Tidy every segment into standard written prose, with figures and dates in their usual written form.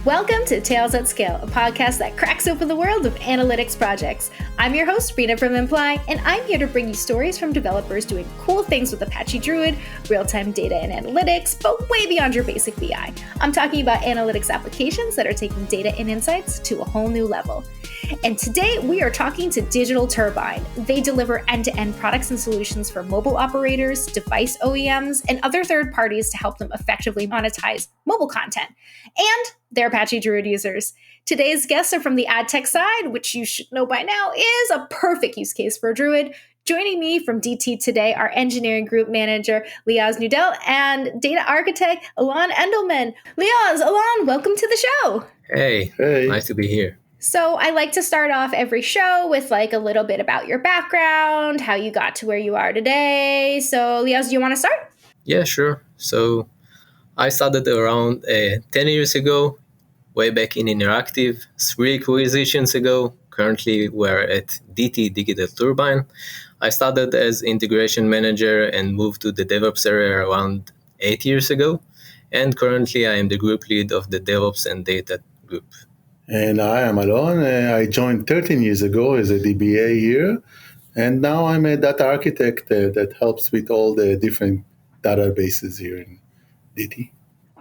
Welcome to Tales at Scale, a podcast that cracks open the world of analytics projects. I'm your host, Rena from Imply, and I'm here to bring you stories from developers doing cool things with Apache Druid, real-time data and analytics, but way beyond your basic BI. I'm talking about analytics applications that are taking data and insights to a whole new level. And today we are talking to Digital Turbine. They deliver end-to-end products and solutions for mobile operators, device OEMs, and other third parties to help them effectively monetize mobile content. And they're Apache Druid users. Today's guests are from the ad tech side, which you should know by now is a perfect use case for Druid. Joining me from DT today are engineering group manager Lioz Nudel and data architect Alon Edelman. Lioz, Alon, welcome to the show. Hey, nice to be here. So I like to start off every show with like a little bit about your background, how you got to where you are today. So Lioz, do you want to start? Yeah, sure. So I started around 10 years ago, way back in Interactive, 3 acquisitions ago. Currently, we're at DT, Digital Turbine. I started as integration manager and moved to the DevOps area around 8 years ago. And currently, I am the group lead of the DevOps and data group. And I am Alon. I joined 13 years ago as a DBA here. And now I'm a data architect that helps with all the different databases here in DT.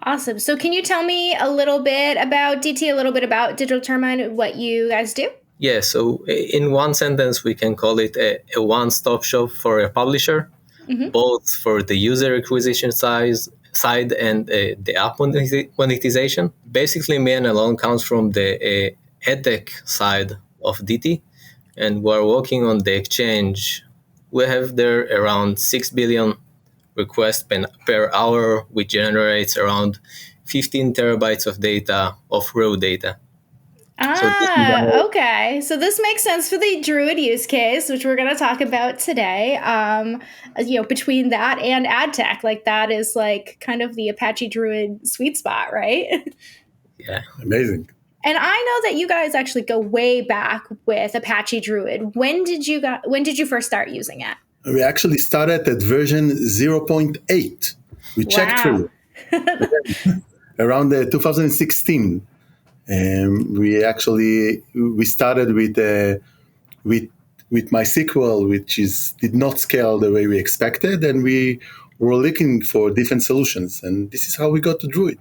Awesome. So can you tell me a little bit about DT, a little bit about Digital Turbine, what you guys do? Yeah, so in one sentence, we can call it a one-stop shop for a publisher, both for the user acquisition side and the app monetization. Basically, me and Alon comes from the edtech side of DT, and we're working on the exchange. We have there around 6 billion requests per hour, which generates around 15 terabytes of data, of raw data. Okay. So this makes sense for the Druid use case, which we're going to talk about today. Between that and ad tech, like that is like kind of the Apache Druid sweet spot, right? Yeah. Amazing. And I know that you guys actually go way back with Apache Druid. When did you first start using it? We actually started at version 0.8. We checked for you. Around 2016. We started with MySQL, which did not scale the way we expected, and we were looking for different solutions. And this is how we got to Druid.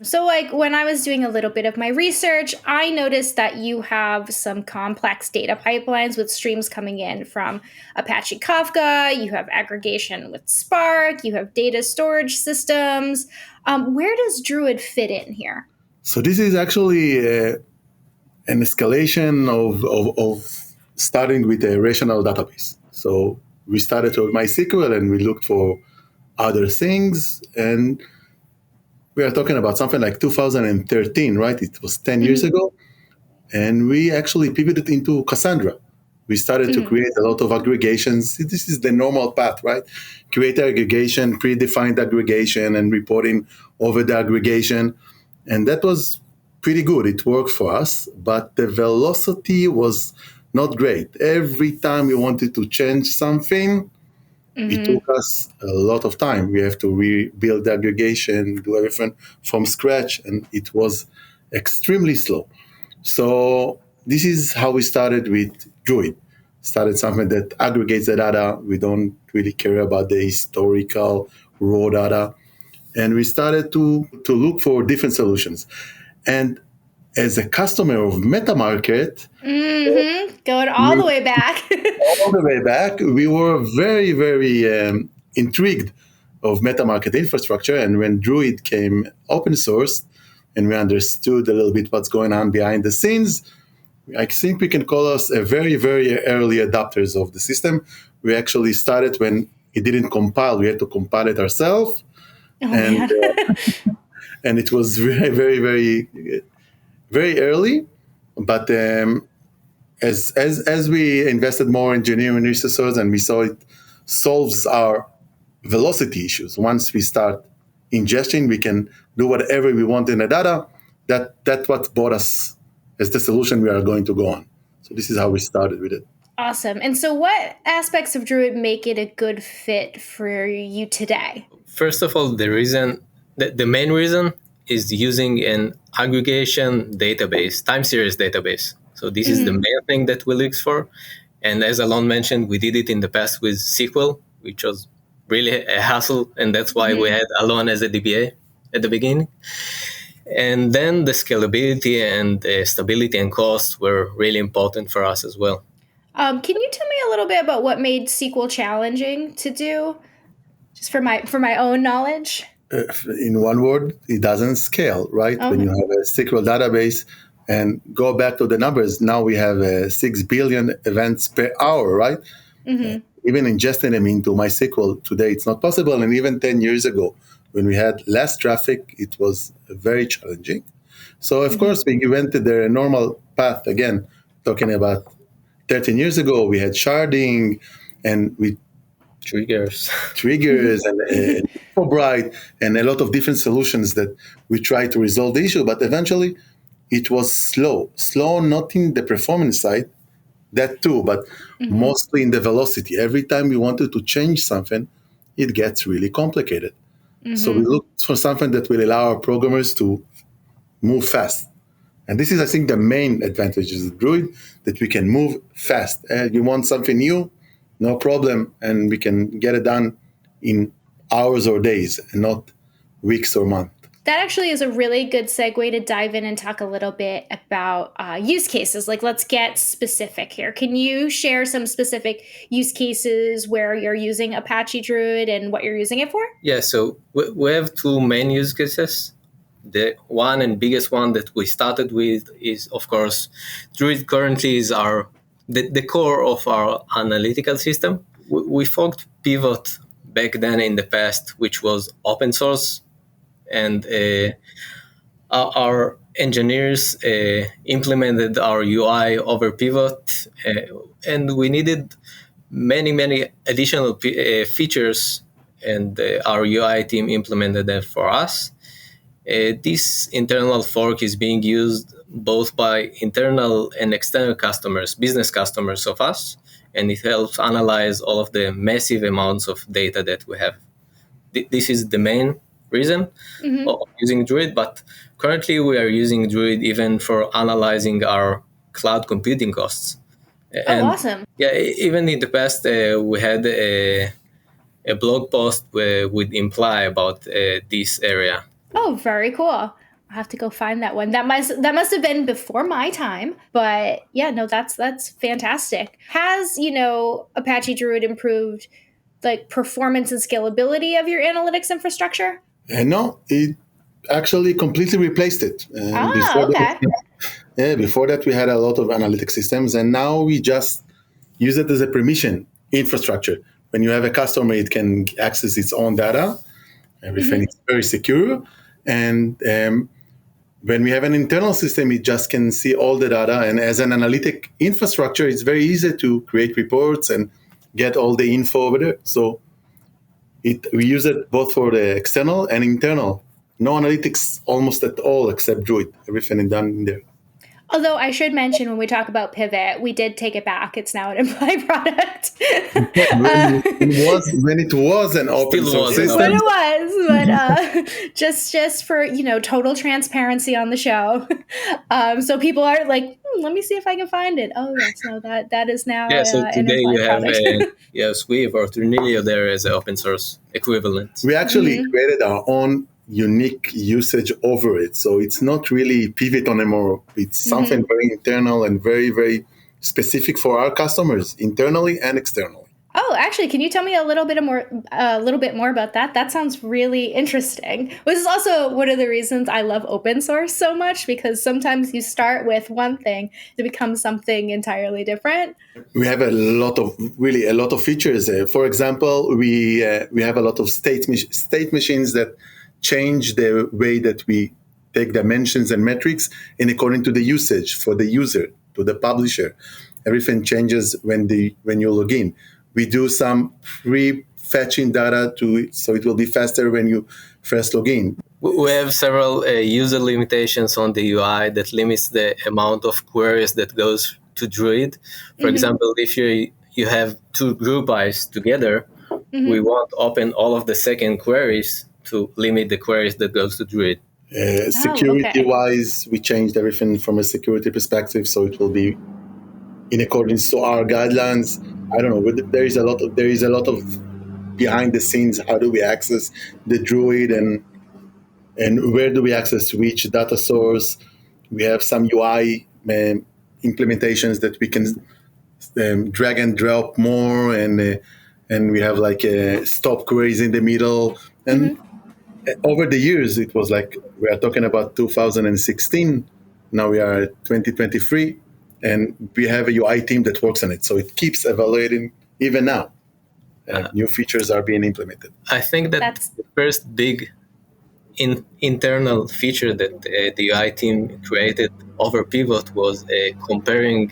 So like when I was doing a little bit of my research, I noticed that you have some complex data pipelines with streams coming in from Apache Kafka, you have aggregation with Spark, you have data storage systems. Where does Druid fit in here? So this is actually an escalation of starting with a relational database. So we started with MySQL and we looked for other things, and we are talking about something like 2013, right? It was 10 years ago. And we actually pivoted into Cassandra. We started to create a lot of aggregations. This is the normal path, right? Create aggregation, predefined aggregation, and reporting over the aggregation. And that was pretty good. It worked for us, but the velocity was not great. Every time we wanted to change something, it took us a lot of time. We have to rebuild the aggregation, do everything from scratch, and it was extremely slow. So this is how we started with Druid. Started something that aggregates the data. We don't really care about the historical raw data. And we started to look for different solutions. And as a customer of MetaMarket, going all the way back. all the way back, we were very, very intrigued of MetaMarket infrastructure. And when Druid came open source and we understood a little bit what's going on behind the scenes, I think we can call us a very, very early adopters of the system. We actually started when it didn't compile. We had to compile it ourselves. And it was very, very, very, very early. But as we invested more engineering resources and we saw it solves our velocity issues. Once we start ingesting, we can do whatever we want in the data. That's what brought us as the solution we are going to go on. So this is how we started with it. Awesome. And so what aspects of Druid make it a good fit for you today? First of all, the main reason is using an aggregation database, time series database. So this is the main thing that we look for. And as Alon mentioned, we did it in the past with SQL, which was really a hassle. And that's why we had Alon as a DBA at the beginning. And then the scalability and stability and cost were really important for us as well. Can you tell me a little bit about what made SQL challenging to do, just for my own knowledge? In one word, it doesn't scale, right? Okay. When you have a SQL database and go back to the numbers, now we have 6 billion events per hour, right? Even ingesting them into MySQL today, it's not possible. And even 10 years ago, when we had less traffic, it was very challenging. So, of course, we went to the normal path. Again, talking about 13 years ago, we had sharding and we Triggers and Bright and a lot of different solutions that we tried to resolve the issue. But eventually, it was slow, not in the performance side, that too, but mostly in the velocity. Every time we wanted to change something, it gets really complicated. So we looked for something that will allow our programmers to move fast. And this is, I think, the main advantage of Druid, that we can move fast. You want something new, no problem, and we can get it done in hours or days and not weeks or months. That actually is a really good segue to dive in and talk a little bit about use cases. Like, let's get specific here. Can you share some specific use cases where you're using Apache Druid and what you're using it for? Yeah, so we have two main use cases. The one and biggest one that we started with is, of course, Druid currently is the core of our analytical system. We forked Pivot back then in the past, which was open source. And our engineers implemented our UI over Pivot, and we needed many additional features, and our UI team implemented them for us. This internal fork is being used both by internal and external customers, business customers of us, and it helps analyze all of the massive amounts of data that we have. This is the main reason of using Druid, but currently we are using Druid even for analyzing our cloud computing costs. And, awesome. Yeah, even in the past, we had a blog post with Imply about this area. Oh, very cool. I'll have to go find that one. That must have been before my time, but yeah, no, that's fantastic. Has, Apache Druid improved like performance and scalability of your analytics infrastructure? No, it actually completely replaced it. Before that, we had a lot of analytic systems, and now we just use it as a permission infrastructure. When you have a customer, it can access its own data. Everything is very secure. And when we have an internal system, it just can see all the data. And as an analytic infrastructure, it's very easy to create reports and get all the info over there. So we use it both for the external and internal. No analytics almost at all except Druid. Everything is done in there. Although I should mention, when we talk about Pivot, we did take it back. It's now an Imply product. When it was an open source system. When it was, but just for total transparency on the show, so people are like, let me see if I can find it. Oh yes, no, that is now. Yeah, so today you have Swift or Trinilio there as an open source equivalent. We actually created our own unique usage over it. So it's not really Pivot anymore. It's something very internal and very, very specific for our customers, internally and externally. Oh, actually, can you tell me a little bit more about that? That sounds really interesting. This is also one of the reasons I love open source so much, because sometimes you start with one thing to become something entirely different. We have a lot of features. For example, we have a lot of state machines that change the way that we take dimensions and metrics and according to the usage for the user, to the publisher. Everything changes when you log in. We do some pre-fetching data so it will be faster when you first log in. We have several user limitations on the UI that limits the amount of queries that goes to Druid. For example, if you have two group I's together, we won't open all of the second queries to limit the queries that goes to Druid. Security-wise, we changed everything from a security perspective, so it will be in accordance to our guidelines. I don't know, but there is a lot of behind the scenes. How do we access the Druid, and where do we access which data source? We have some UI implementations that we can drag and drop more, and we have like stop queries in the middle. And over the years, it was like we are talking about 2016. Now we are at 2023, and we have a UI team that works on it. So it keeps evaluating even now. New features are being implemented. I think that's the first big internal feature that the UI team created over Pivot was comparing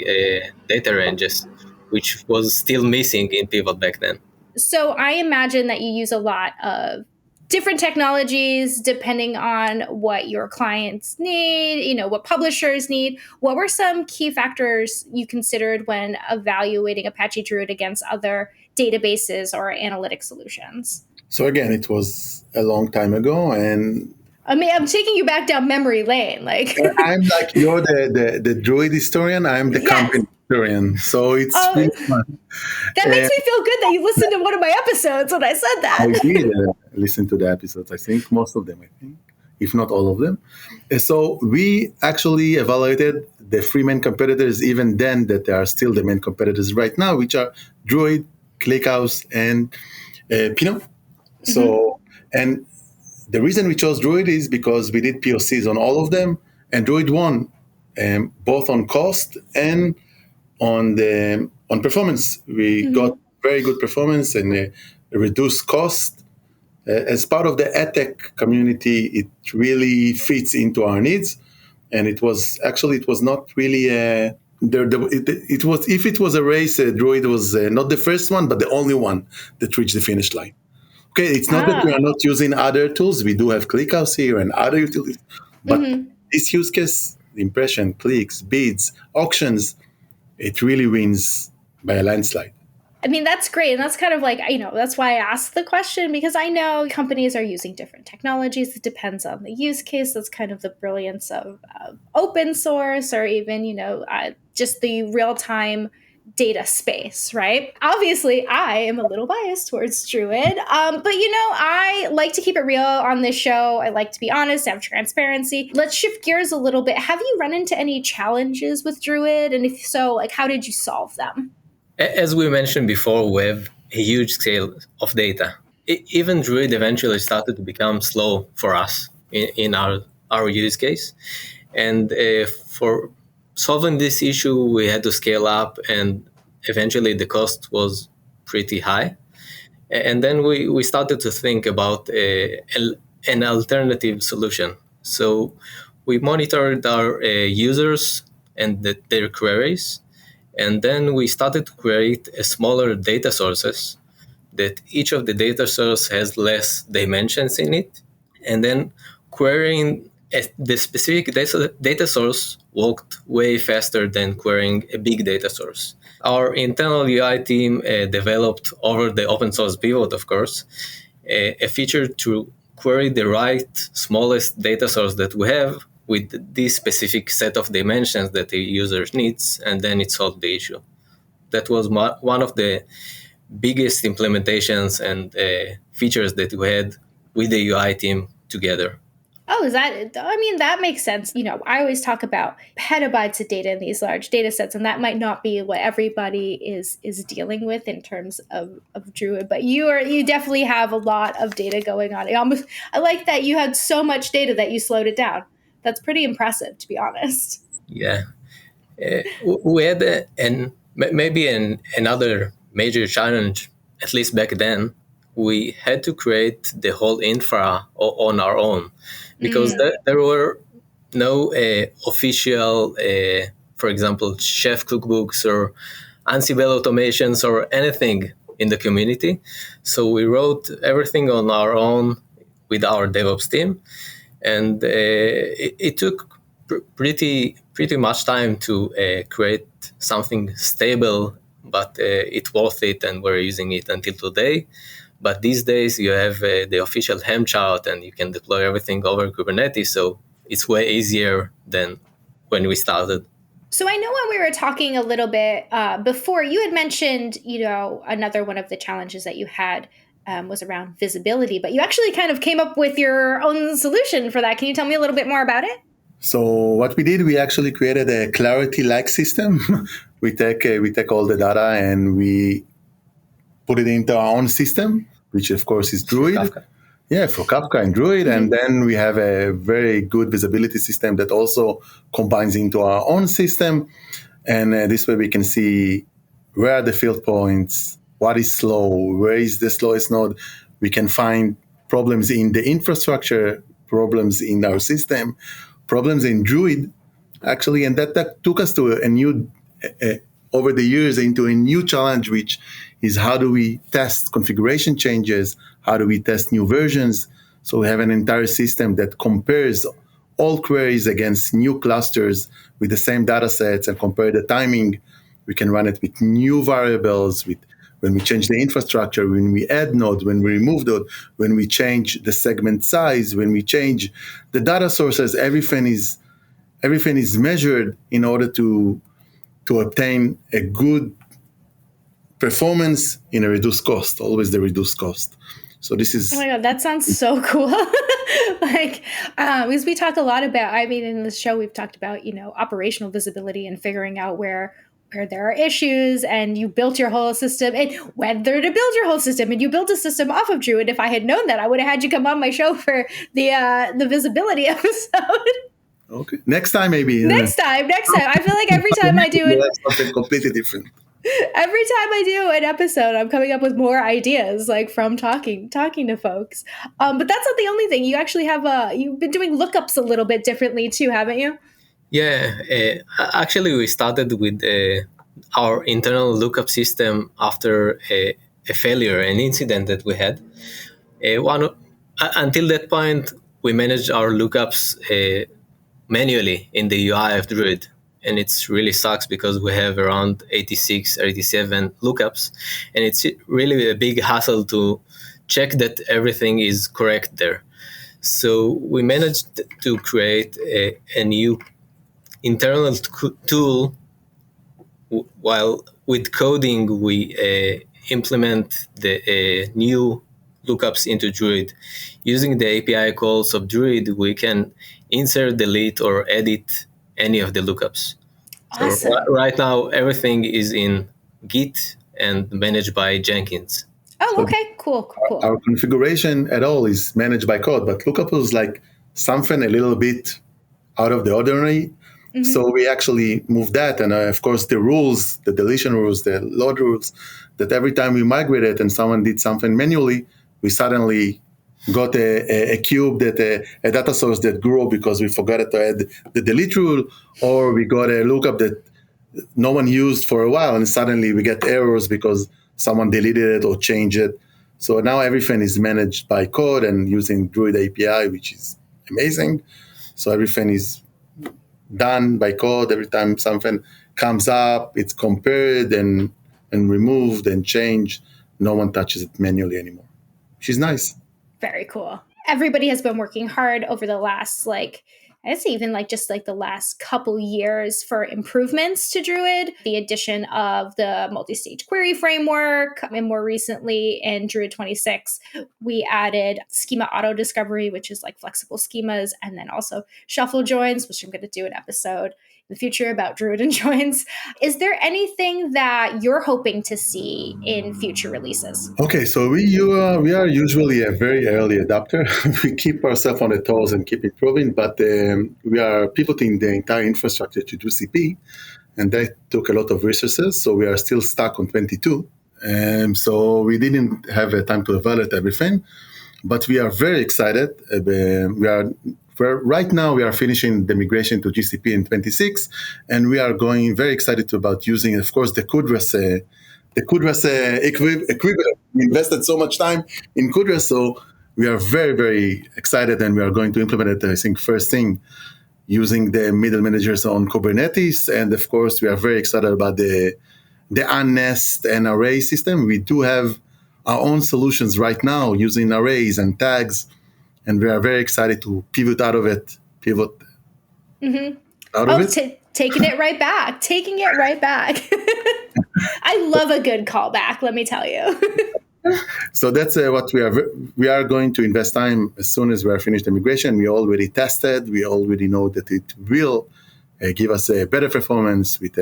data ranges, which was still missing in Pivot back then. So I imagine that you use a lot of different technologies depending on what your clients need, what publishers need. What were some key factors you considered when evaluating Apache Druid against other databases or analytic solutions? So again, it was a long time ago, and I mean, I'm taking you back down memory lane. Like I'm like, you're the Druid historian, I'm the company historian. So it's really fun. That makes me feel good that you listened to one of my episodes when I said that. I did listen to the episodes, I think, most of them, if not all of them. So we actually evaluated the three main competitors, even then that they are still the main competitors right now, which are Druid, ClickHouse, and Pinot. So, and the reason we chose Druid is because we did POCs on all of them, and Druid won, both on cost and on performance. We got very good performance and a reduced cost. As part of the edtech community, it really fits into our needs, and it was not really it was, if it was a race, Druid was not the first one, but the only one that reached the finish line. Okay, it's not that we are not using other tools. We do have ClickHouse here and other utilities, but this use case, impression, clicks, bids, auctions, it really wins by a landslide. I mean, that's great. And that's kind of like, that's why I asked the question, because I know companies are using different technologies. It depends on the use case. That's kind of the brilliance of open source, or even, just the real-time data space, right? Obviously, I am a little biased towards Druid, but I like to keep it real on this show. I like to be honest, have transparency. Let's shift gears a little bit. Have you run into any challenges with Druid? And if so, how did you solve them? As we mentioned before, we have a huge scale of data. Even Druid eventually started to become slow for us in our use case. And for solving this issue, we had to scale up, and eventually the cost was pretty high. And then we started to think about an alternative solution. So we monitored our users and their queries, and then we started to create a smaller data sources that each of the data source has less dimensions in it. And then querying the specific data source worked way faster than querying a big data source. Our internal UI team developed over the open source Pivot, of course, a feature to query the right smallest data source that we have with this specific set of dimensions that the user needs, and then it solved the issue. That was one of the biggest implementations and features that we had with the UI team together. Oh, that makes sense. I always talk about petabytes of data in these large data sets, and that might not be what everybody is dealing with in terms of Druid, but you definitely have a lot of data going on. I like that you had so much data that you slowed it down. That's pretty impressive, to be honest. Yeah. We had another major challenge, at least back then. We had to create the whole infra on our own, because there were no official, for example, chef cookbooks or Ansible automations or anything in the community. So we wrote everything on our own with our DevOps team, and it took pretty much time to create something stable, but it's worth it, and we're using it until today. But these days you have the official Helm chart and you can deploy everything over Kubernetes. So it's way easier than when we started. So I know when we were talking a little bit before, you had mentioned, another one of the challenges that you had was around visibility, but you actually kind of came up with your own solution for that. Can you tell me a little bit more about it? So what we did, we actually created a clarity-like system. we take all the data and we put it into our own system, which of course is Druid. Kafka. Yeah, for Kafka and Druid. Mm-hmm. And then we have a very good visibility system that also combines into our own system. And this way we can see where are the field points, what is slow, where is the slowest node. We can find problems in the infrastructure, problems in our system, problems in Druid, actually. And that took us to a new, over the years, into a new challenge, which is how do we test configuration changes? How do we test new versions? So we have an entire system that compares all queries against new clusters with the same data sets and compare the timing. We can run it with new variables, with when we change the infrastructure, when we add nodes, when we remove nodes, when we change the segment size, when we change the data sources. Everything is measured in order to obtain a good performance in a reduced cost, always the reduced cost. So this is... Oh my God, that sounds so cool. Because we talk a lot about, in the show, we've talked about, operational visibility and figuring out where there are issues, and you built your whole system and whether to build your whole system, and you built a system off of Druid. If I had known that, I would have had you come on my show for the visibility episode. Okay. Next time, maybe. Next time. I feel like every time I do it, something completely different. Every time I do an episode, I'm coming up with more ideas, like from talking to folks. But that's not the only thing. You actually have you've been doing lookups a little bit differently too, haven't you? Yeah, actually, we started with our internal lookup system after a failure, an incident that we had. Until that point, we managed our lookups manually in the UI of Druid. And it's really sucks because we have around 86, 87 lookups. And it's really a big hassle to check that everything is correct there. So we managed to create a new internal tool. While with coding, we implement the new lookups into Druid. Using the API calls of Druid, we can insert, delete, or edit any of the lookups. Awesome. So right now, everything is in Git and managed by Jenkins. Oh, okay, cool. Our configuration at all is managed by code, but lookup is like something a little bit out of the ordinary. Mm-hmm. So we actually moved that, and of course the rules, the deletion rules, the load rules, that every time we migrated and someone did something manually, we suddenly got a cube, that a data source that grew because we forgot to add the delete rule, or we got a lookup that no one used for a while, and suddenly we get errors because someone deleted it or changed it. So now everything is managed by code and using Druid API, which is amazing. So everything is done by code. Every time something comes up, it's compared and removed and changed. No one touches it manually anymore, which is nice. Very cool. Everybody has been working hard over the last, I'd say even the last couple years for improvements to Druid, the addition of the multi-stage query framework, and more recently in Druid 26, we added schema auto discovery, which is like flexible schemas, and then also shuffle joins, which I'm going to do an episode in the future about Druid and joins. Is there anything that you're hoping to see in future releases? Okay, so we are usually a very early adopter. We keep ourselves on the toes and keep improving, but we are pivoting the entire infrastructure to GCP, and that took a lot of resources, so we are still stuck on 22. So we didn't have time to evaluate everything, but we are very excited. Right now, we are finishing the migration to GCP in 26, and we are going very excited about using, of course, the Kudras equivalent. We invested so much time in Kudras, so we are very, very excited, and we are going to implement it, I think, first thing, using the middle managers on Kubernetes. And of course, we are very excited about the unnest and array system. We do have our own solutions right now using arrays and tags, and we are very excited to pivot out of it. Taking it right back. Taking it right back. I love a good callback, let me tell you. So that's what we are going to invest time as soon as we are finished the migration. We already tested. We already know that it will give us a better performance with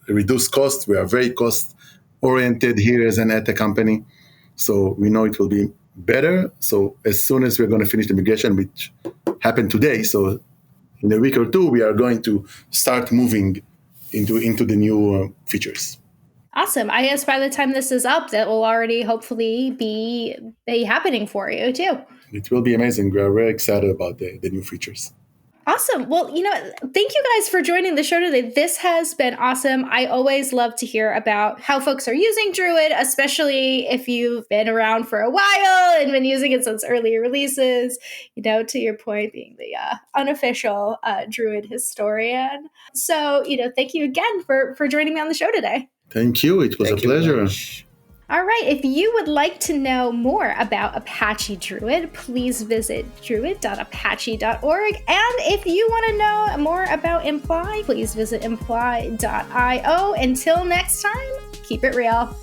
reduced cost. We are very cost oriented here as an ETA company, so we know it will be better. So as soon as we're going to finish the migration, which happened today, so in a week or two, we are going to start moving into the new features. Awesome. I guess by the time this is up, that will already hopefully be happening for you too. It will be amazing. We are very excited about the new features. Awesome. Well, thank you guys for joining the show today. This has been awesome. I always love to hear about how folks are using Druid, especially if you've been around for a while and been using it since early releases, to your point, being the unofficial Druid historian. So, thank you again for joining me on the show today. Thank you. It was a pleasure. All right. If you would like to know more about Apache Druid, please visit druid.apache.org. And if you want to know more about Imply, please visit imply.io. Until next time, keep it real.